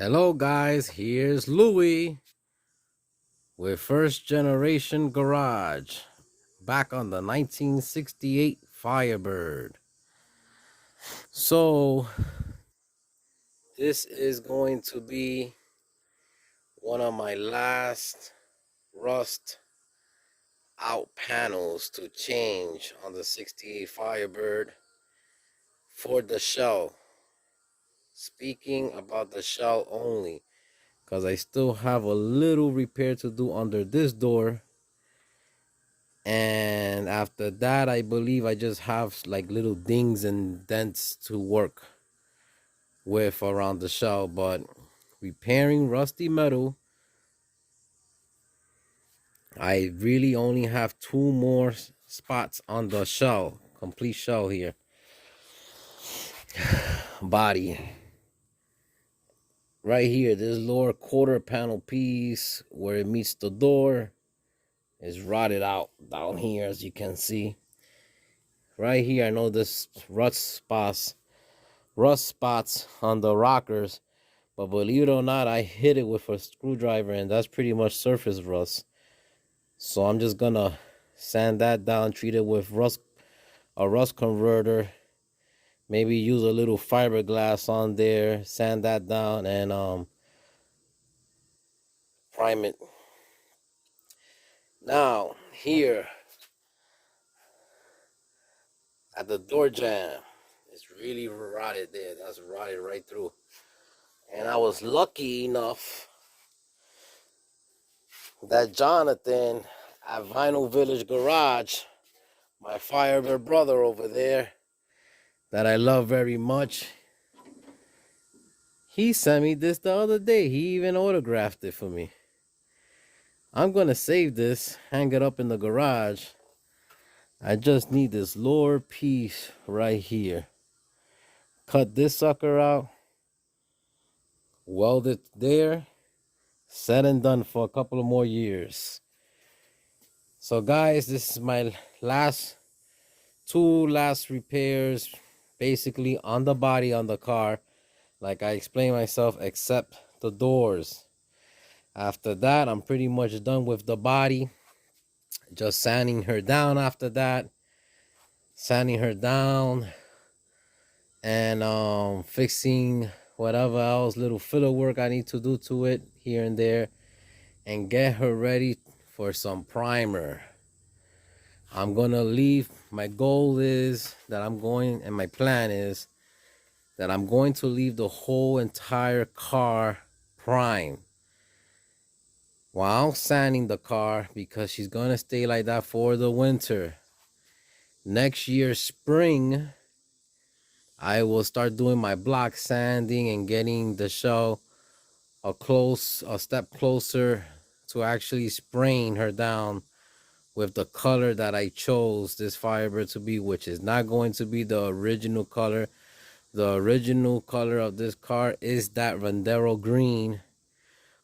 Hello guys, here's Louie with First Generation Garage, back on the 1968 Firebird. So this is going to be one of my last rust out panels to change on the 68 Firebird for the shell. Speaking about the shell only, because I still have a little repair to do under this door. And after that, I believe I just have like little dings and dents to work with around the shell. But repairing rusty metal, I really only have two more spots on the shell, complete shell here. Body. Right here, this lower quarter panel piece where it meets the door is rotted out down here, as you can see. Right here, I know this rust spots on the rockers, but believe it or not, I hit it with a screwdriver and that's pretty much surface rust. So I'm just gonna sand that down, treat it with a rust converter, maybe use a little fiberglass on there, sand that down, and prime it. Now here at the door jamb, it's really rotted there. That's rotted right through. And I was lucky enough that Jonathan at Vinyl Village Garage, my Firebird brother over there, that I love very much, he sent me this the other day. He even autographed it for me. I'm gonna save this, hang it up in the garage. I just need this lower piece right here. Cut this sucker out, weld it there, said and done for a couple of more years. So guys, this is my two last repairs basically on the body on the car, like I explained myself, except the doors. After that, I'm pretty much done with the body, just sanding her down. After that, sanding her down and fixing whatever else little filler work I need to do to it here and there, and get her ready for some primer. I'm gonna leave, my goal is that I'm going, and my plan is that I'm going to leave the whole entire car prime while sanding the car, because she's gonna stay like that for the winter. Next year spring, I will start doing my block sanding and getting the shell a step closer to actually spraying her down with the color that I chose this Firebird to be, which is not going to be the original color. The original color of this car is that Rendero green,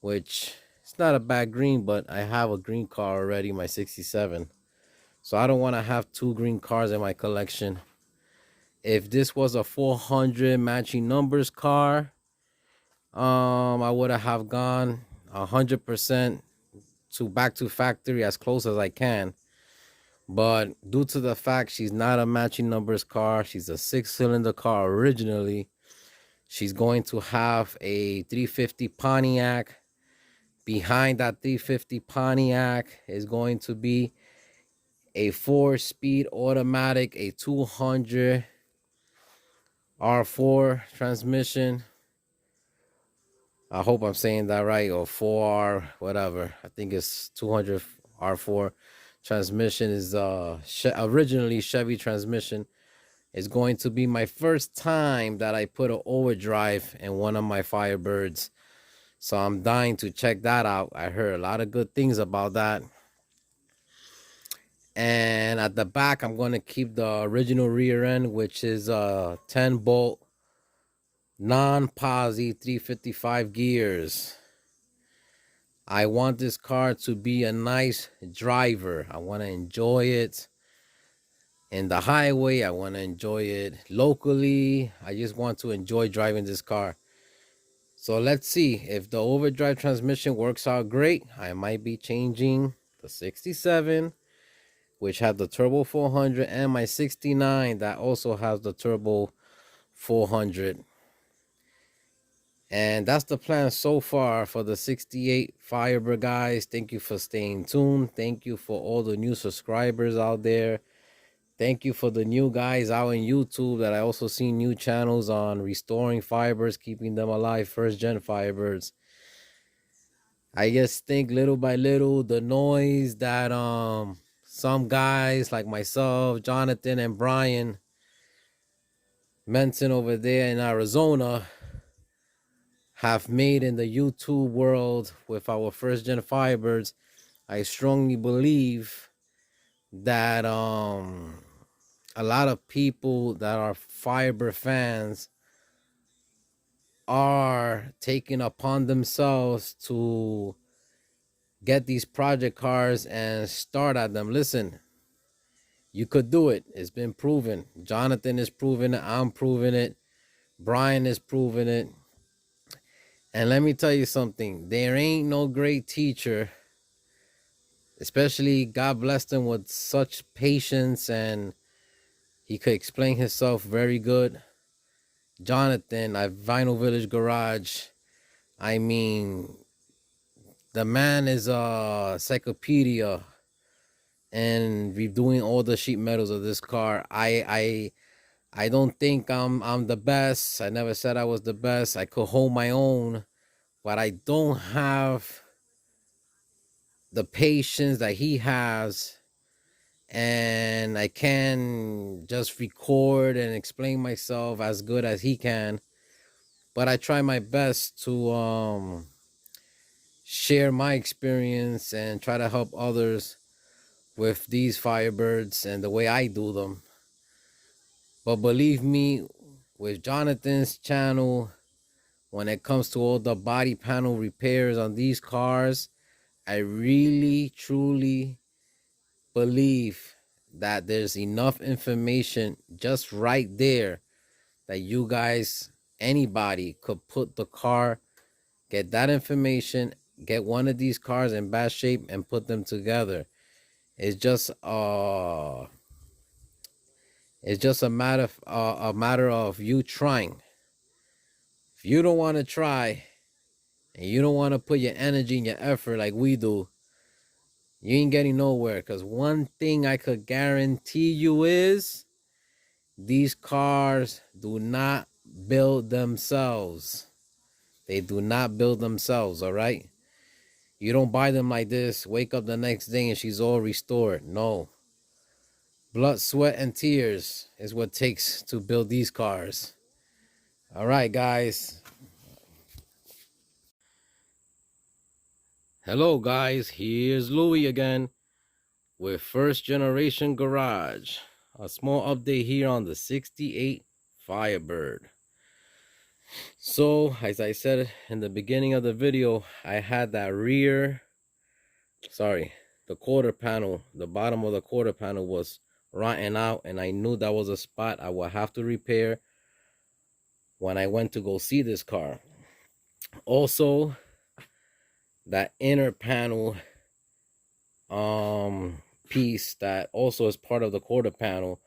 which it's not a bad green, but I have a green car already, my 67. So I don't want to have two green cars in my collection. If this was a 400 matching numbers car, I would have gone 100% to back to factory as close as I can. But due to the fact she's not a matching numbers car, she's a 6-cylinder car originally, she's going to have a 350 Pontiac. Behind that 350 Pontiac is going to be a 4-speed automatic, a 200 R4 transmission. I hope I'm saying that right, or 4R, whatever. I think it's 200 R4 transmission. Is originally Chevy transmission. It's going to be my first time that I put an overdrive in one of my Firebirds. So I'm dying to check that out. I heard a lot of good things about that. And at the back, I'm going to keep the original rear end, which is a 10-bolt non-posi 355 gears. I want this car to be a nice driver. I want to enjoy it in the highway. I want to enjoy it locally. I just want to enjoy driving this car. So let's see if the overdrive transmission works out great. I might be changing the 67, which had the turbo 400, and my 69 that also has the turbo 400. And that's the plan so far for the 68 Firebird, guys. Thank you for staying tuned. Thank you for all the new subscribers out there. Thank you for the new guys out in YouTube that I also see new channels on restoring Firebirds, keeping them alive, first gen Firebirds. I just think little by little, the noise that some guys like myself, Jonathan and Brian Menton over there in Arizona have made in the YouTube world with our first gen Firebirds, I strongly believe that a lot of people that are Firebird fans are taking upon themselves to get these project cars and start at them. Listen, you could do it. It's been proven. Jonathan is proving it. I'm proving it. Brian is proving it. And let me tell you something. There ain't no great teacher, especially God blessed him with such patience and he could explain himself very good. Jonathan at Vinyl Village Garage. I mean, the man is a encyclopedia and redoing all the sheet metals of this car. I don't think I'm the best. I never said I was the best. I could hold my own, but I don't have the patience that he has, and I can just record and explain myself as good as he can. But I try my best to share my experience and try to help others with these Firebirds and the way I do them. But believe me, with Jonathan's channel, when it comes to all the body panel repairs on these cars, I really, truly believe that there's enough information just right there that you guys, anybody could put the car, get that information, get one of these cars in bad shape and put them together. It's just a matter of you trying. If you don't want to try and you don't want to put your energy and your effort like we do, you ain't getting nowhere. Because one thing I could guarantee you is these cars do not build themselves. They do not build themselves, all right? You don't buy them like this, wake up the next day and she's all restored. No. Blood, sweat, and tears is what it takes to build these cars. All right, guys. Hello, guys. Here's Louie again with First Generation Garage. A small update here on the 68 Firebird. So, as I said in the beginning of the video, I had that the quarter panel, the bottom of the quarter panel was rotten out, and I knew that was a spot I would have to repair when I went to go see this car. Also, that inner panel piece that also is part of the quarter panel,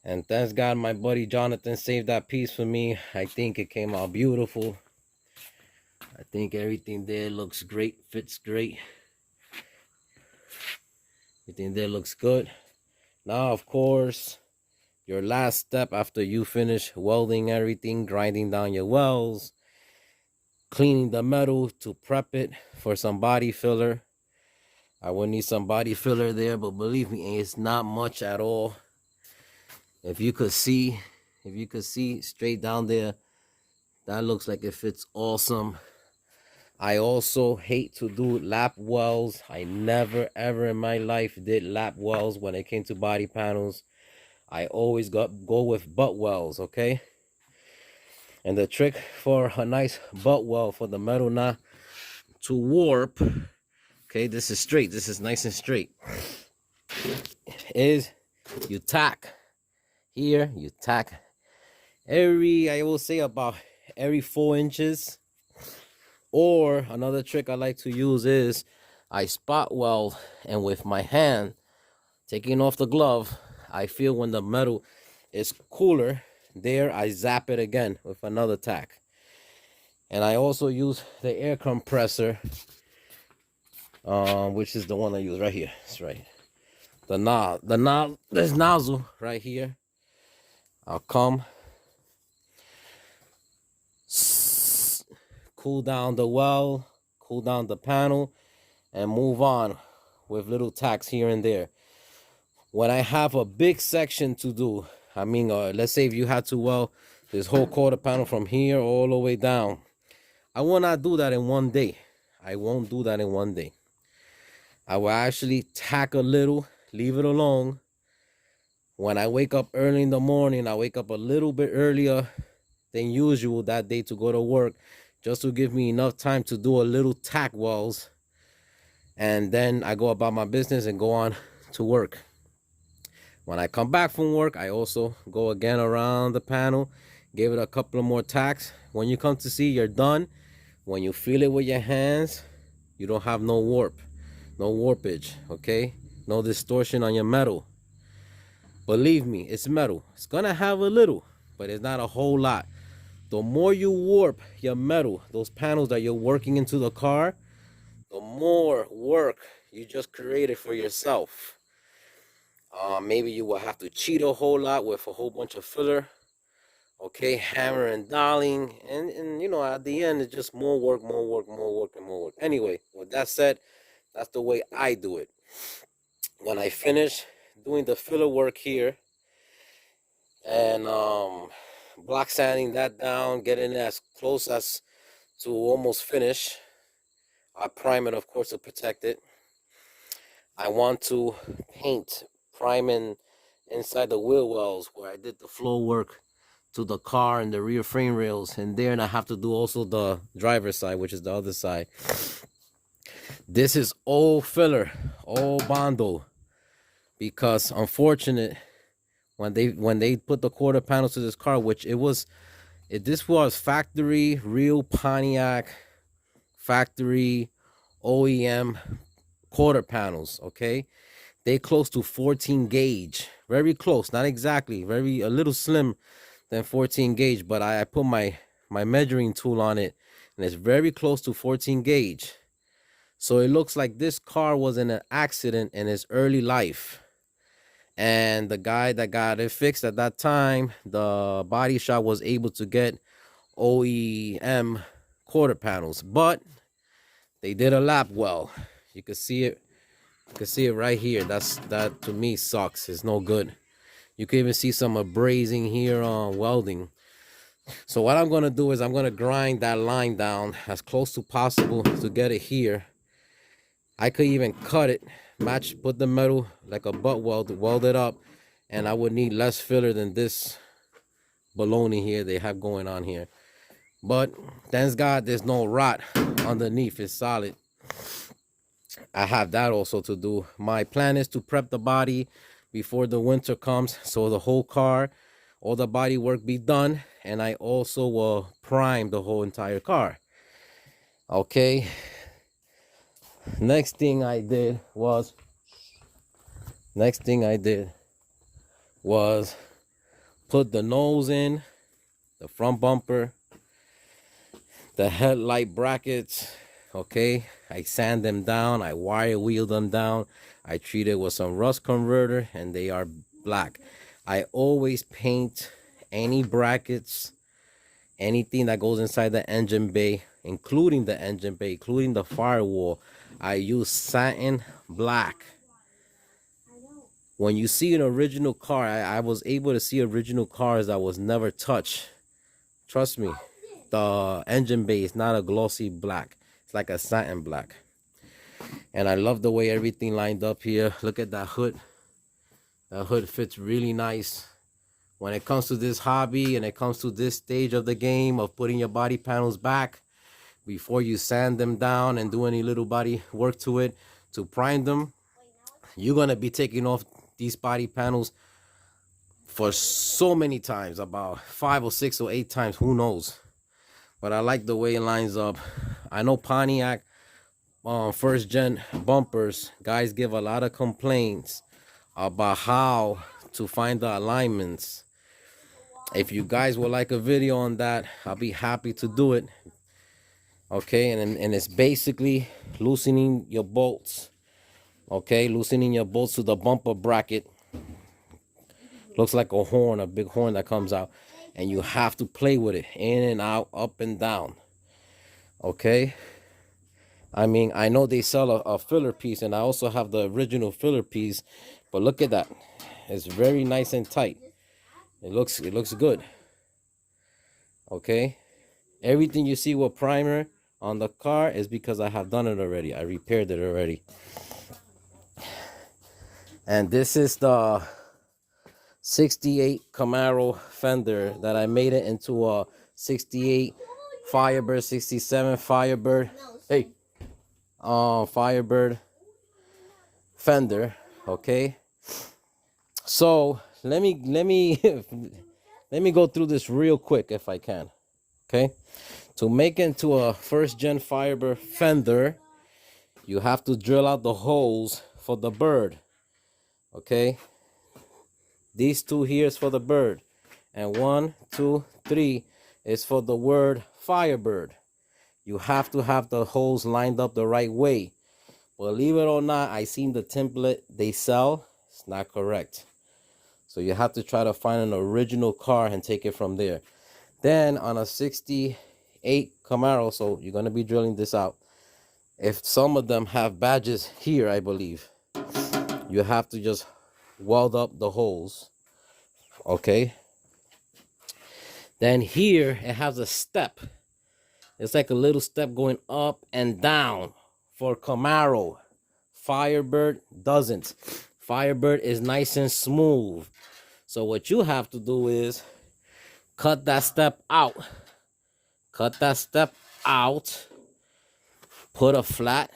and thanks God my buddy Jonathan saved that piece for me. I think it came out beautiful. I think everything there looks great, fits great. Everything there looks good. Now, of course, your last step after you finish welding everything, grinding down your welds, cleaning the metal to prep it for some body filler. I will need some body filler there, but believe me, it's not much at all. If you could see straight down there, that looks like it fits awesome. I also hate to do lap welds. I never ever in my life did lap welds when it came to body panels. I always go with butt welds, okay? And the trick for a nice butt weld for the metal not to warp, okay, this is straight, this is nice and straight, is you tack here, you tack I will say about every 4 inches. Or another trick I like to use is I spot weld, and with my hand taking off the glove, I feel when the metal is cooler there, I zap it again with another tack. And I also use the air compressor, which is the one I use right here. That's right. This nozzle right here. I'll come, cool down the weld, cool down the panel, and move on with little tacks here and there. When I have a big section to do, I mean, let's say if you had to weld this whole quarter panel from here all the way down, I will not do that in one day. I won't do that in one day. I will actually tack a little, leave it alone. When I wake up early in the morning, I wake up a little bit earlier than usual that day to go to work, just to give me enough time to do a little tack welds. And then I go about my business and go on to work. When I come back from work, I also go again around the panel, give it a couple of more tacks. When you come to see you're done, when you feel it with your hands, you don't have no warp, no warpage, okay? No distortion on your metal. Believe me, it's metal. It's gonna have a little, but it's not a whole lot. The more you warp your metal, those panels that you're working into the car, the more work you just created for yourself. Maybe you will have to cheat a whole lot with a whole bunch of filler, okay, hammer and dialing, and you know, at the end it's just more work, more work, more work, and more work. Anyway, with that said, that's the way I do it. When I finish doing the filler work here and block sanding that down, getting it as close as to almost finish, I prime it, of course, to protect it. I want to paint, priming inside the wheel wells where I did the flow work to the car and the rear frame rails, and there, and I have to do also the driver's side, which is the other side. This is all filler, all bondo, because unfortunate when they put the quarter panels to this car, which this was factory real Pontiac factory OEM quarter panels, okay? They close to 14 gauge, very close, not exactly, a little slim than 14 gauge, but I put my measuring tool on it, and it's very close to 14 gauge. So it looks like this car was in an accident in its early life, and the guy that got it fixed at that time, the body shop was able to get OEM quarter panels, but they did a lap well. You can see it. You can see it right here. That to me sucks. It's no good. You can even see some abrasing here on welding. So what I'm gonna do is I'm gonna grind that line down as close to possible to get it here. I could even cut it, put the metal like a butt weld it up, and I would need less filler than this baloney here they have going on here. But thanks God there's no rot underneath. It's solid. I have that also to do. My plan is to prep the body before the winter comes, so the whole car, all the body work be done, and I also will prime the whole entire car. Okay. Next thing I did was put the nose in, the front bumper, the headlight brackets. Okay, I sand them down, I wire wheel them down, I treat it with some rust converter, and they are black. I always paint any brackets, anything that goes inside the engine bay, including the engine bay, including the firewall. I use satin black. When you see an original car, I was able to see original cars that was never touched. Trust me, the engine bay is not a glossy black. It's like a satin black. And I love the way everything lined up here. Look at that hood. That hood fits really nice. When it comes to this hobby and it comes to this stage of the game of putting your body panels back, before you sand them down and do any little body work to it to prime them, you're gonna be taking off these body panels for so many times, about 5 or 6 or 8 times, who knows. but I like the way it lines up. I know Pontiac first gen bumpers, guys give a lot of complaints about how to find the alignments. If you guys would like a video on that, I'll be happy to do it. Okay, and it's basically loosening your bolts. Okay, loosening your bolts to the bumper bracket. Looks like a horn, a big horn that comes out, and you have to play with it in and out, up and down. Okay, I mean, I know they sell a filler piece, and I also have the original filler piece, but look at that. It's very nice and tight. It looks good. Okay, everything you see with primer on the car is because I have done it already. I repaired it already. And this is the 68 Camaro fender that I made it into a 68 Firebird, 67 Firebird. Hey, Firebird fender. Okay, so let me let me go through this real quick if I can. Okay, to make into a first gen Firebird fender, you have to drill out the holes for the bird. Okay, these two here is for the bird, and 1, 2, 3 is for the word Firebird. You have to have the holes lined up the right way. Believe it or not, I seen the template they sell. It's not correct. So you have to try to find an original car and take it from there. Then on a 68 Camaro, so you're going to be drilling this out. If some of them have badges here, I believe, you have to just weld up the holes. Okay. Then here it has a step. It's like a little step going up and down for Camaro. Firebird doesn't. Firebird is nice and smooth. So what you have to do is cut that step out. Cut that step out. Put a flat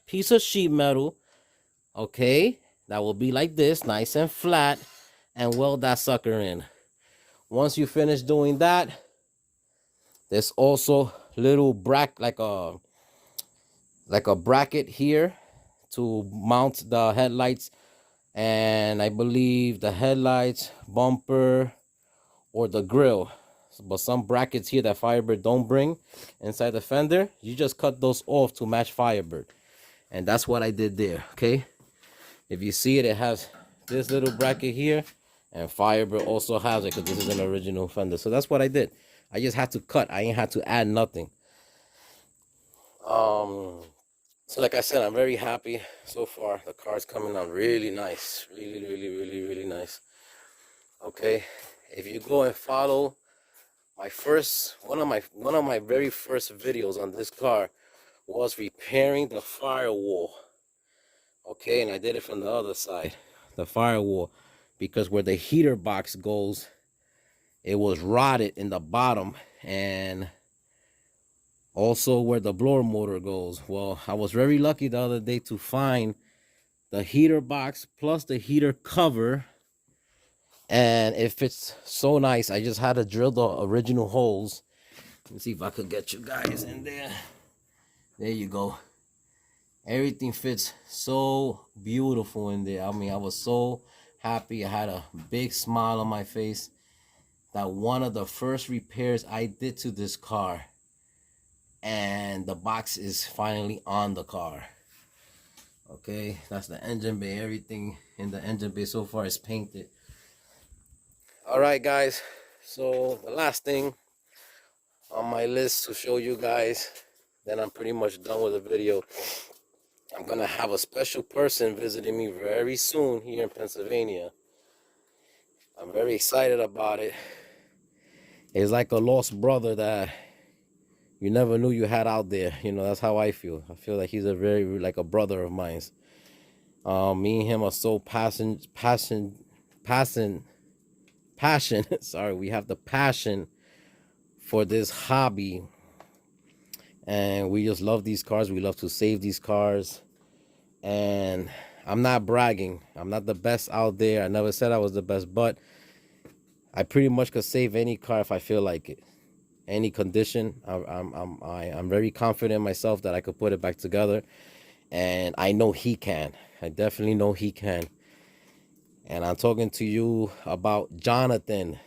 piece of sheet metal. Okay, that will be like this, nice and flat, and weld that sucker in. Once you finish doing that, there's also little like a bracket here to mount the headlights, and I believe the headlights, bumper, or the grill. But some brackets here that Firebird don't bring inside the fender, you just cut those off to match Firebird. And that's what I did there. Okay, if you see it, it has this little bracket here, and Firebird also has it because this is an original fender. So that's what I did. I just had to cut. I ain't had to add nothing. So like I said, I'm very happy so far. The car's coming out really nice. Really nice. Okay, if you go and follow my one of my very first videos on this car was repairing the firewall. Okay, and I did it from the other side, the firewall, because where the heater box goes, it was rotted in the bottom, and also where the blower motor goes. Well, I was very lucky the other day to find the heater box plus the heater cover, and it fits so nice. I just had to drill the original holes. Let me see if I could get you guys in there. There you go. Everything fits so beautiful in there. I mean, I was so happy. I had a big smile on my face that one of the first repairs I did to this car, and the box is finally on the car. Okay, that's the engine bay. Everything in the engine bay so far is painted. All right, guys, so the last thing on my list to show you guys, then I'm pretty much done with the video. I'm gonna have a special person visiting me very soon here in Pennsylvania. I'm very excited about it. It's like a lost brother that you never knew you had out there. You know, that's how I feel. I feel like he's a very, like a brother of mine. Me and him are so passion. Sorry, we have the passion for this hobby, and we just love these cars. We love to save these cars, and I'm not bragging. I'm not the best out there. I never said I was the best, but I pretty much could save any car if I feel like it. any condition. I'm very confident in myself that I could put it back together, and I know he can. I definitely know he can. And I'm talking to you about Jonathan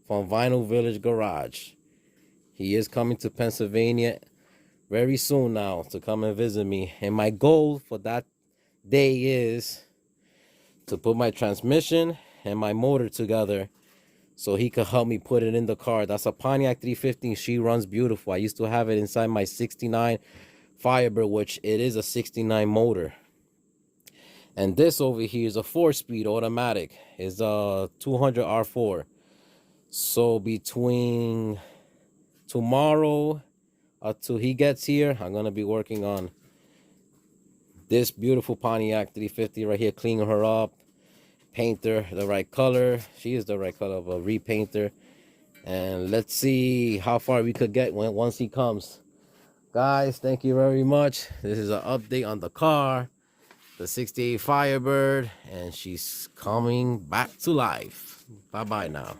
from Vinyl Village Garage. He is coming to Pennsylvania very soon now to come and visit me. And my goal for that day is to put my transmission and my motor together so he could help me put it in the car. That's a Pontiac 350. She runs beautiful. I used to have it inside my 69 Firebird, which it is a 69 motor. And this over here is a 4-speed automatic. It's a 200 R4. So between tomorrow till he gets here, I'm going to be working on this beautiful Pontiac 350 right here, cleaning her up, paint her the right color. She is the right color, but repaint her. And let's see how far we could get once he comes. Guys, thank you very much. This is an update on the car, the 68 Firebird, and she's coming back to life. Bye-bye now.